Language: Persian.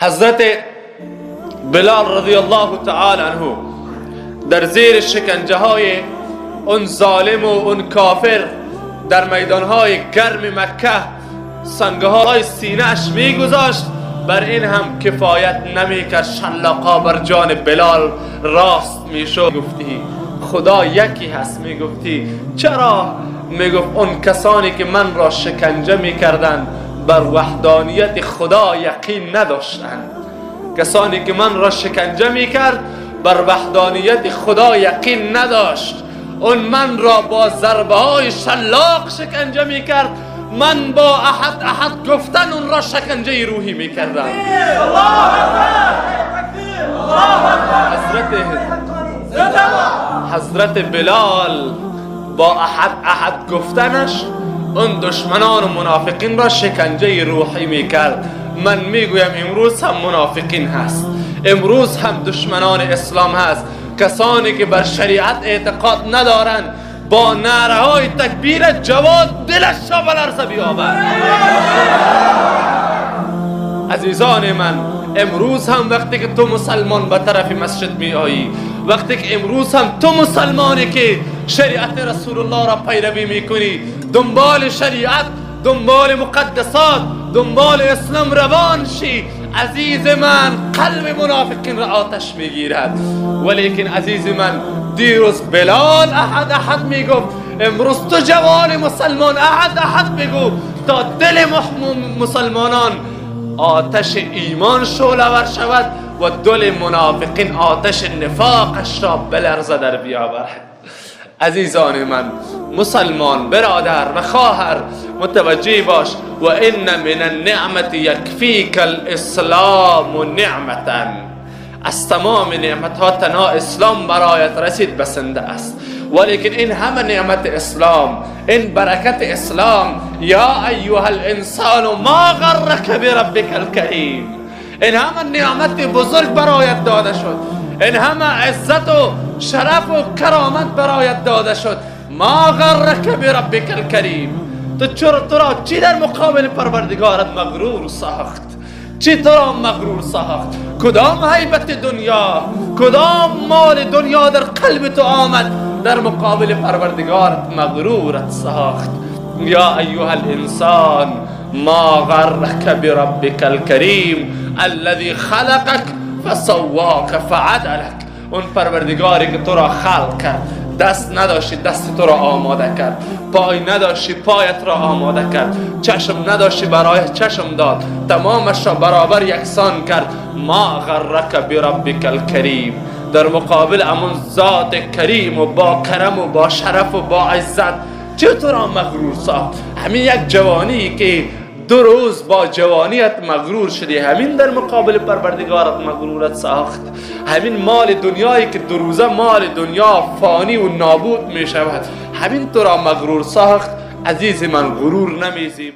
حضرت بلال رضی الله تعالی عنه در زیر شکنجه های اون ظالم و اون کافر در میدانهای گرم مکه سنگه های سینه اش می گذاشت، بر این هم کفایت نمی کرد. شلاقا بر جان بلال راست می شد. گفتی خدا یکی هست، می گفتی چرا؟ می گفت اون کسانی که من را شکنجه می کردند بر وحدانیت خدا یقین نداشتند. کسانی که من را شکنجه می کرد بر وحدانیت خدا یقین نداشت. اون من را با ضربه های شلاق شکنجه می کرد، من با احد گفتن اون را شکنجه روحی می کردم. حضرت بلال با احد گفتنش اون دشمنان و منافقین را شکنجه روحی می کرد. من می گویم امروز هم منافقین هست، امروز هم دشمنان اسلام هست، کسانی که بر شریعت اعتقاد ندارند با نعره های تکبیر جواد دلش را بلرزه بیاورد. عزیزان من، امروز هم وقتی که تو مسلمان به طرف مسجد می آیی، وقتی که امروز هم تو مسلمانی که شریعت رسول الله را پیروی می کنی، دنبال شریعت، دنبال مقدسات، دنبال اسلام روان شی، عزیز من قلب منافقین را آتش می گیرد. ولیکن عزیز من، دیروز بلال احد میگفت، امروز تو جوان مسلمان احد بگو تا دل مسلمانان آتش ایمان شعله ور شود و دل منافقین آتش نفاقش را بلرزه در بیاورد. عزیزان من، مسلمان برادر و خواهر متوجه باش، و ان من النعمت یکفیک الاسلام نعمتا، از تمام نعمت ها تنها اسلام برایت رسید بسنده است. ولیکن این همه نعمت اسلام، این برکت اسلام، یا ایها الانسان ما غرک بربک الکریم، این همه نعمت بزرگ برایت داده شد، این همه عزت و شرف و کرامت برایت داده شد. ما غرک بربک الکریم، تو را چی در مقابل پروردگارت مغرور ساخت؟ چی تو را مغرور ساخت؟ کدام هیبت دنیا، کدام مال دنیا در قلب تو آمد در مقابل پروردگارت مغرورت ساخت؟ یا ایها الانسان ما غرک بربک الکریم الذی خلقک فسواک فعدلک، اون پروردگاری که تو را خلق کرد، دست نداشتی دست تو را آماده کرد، پای نداشتی پایت را آماده کرد، چشم نداشتی برای چشم داد، تمامش را برابر یکسان کرد. ما غرک بربک الکریم، در مقابل امون ذات کریم و با کرم و با شرف و با عزت چطور را مغرور ساخت؟ همین یک جوانی که 2 روز با جوانیت مغرور شدی، همین در مقابل پروردگارت مغرورت ساخت. همین مال دنیایی که 2 روزه مال دنیا فانی و نابود می شود، همین تو را مغرور ساخت. عزیز من، غرور نمیزی.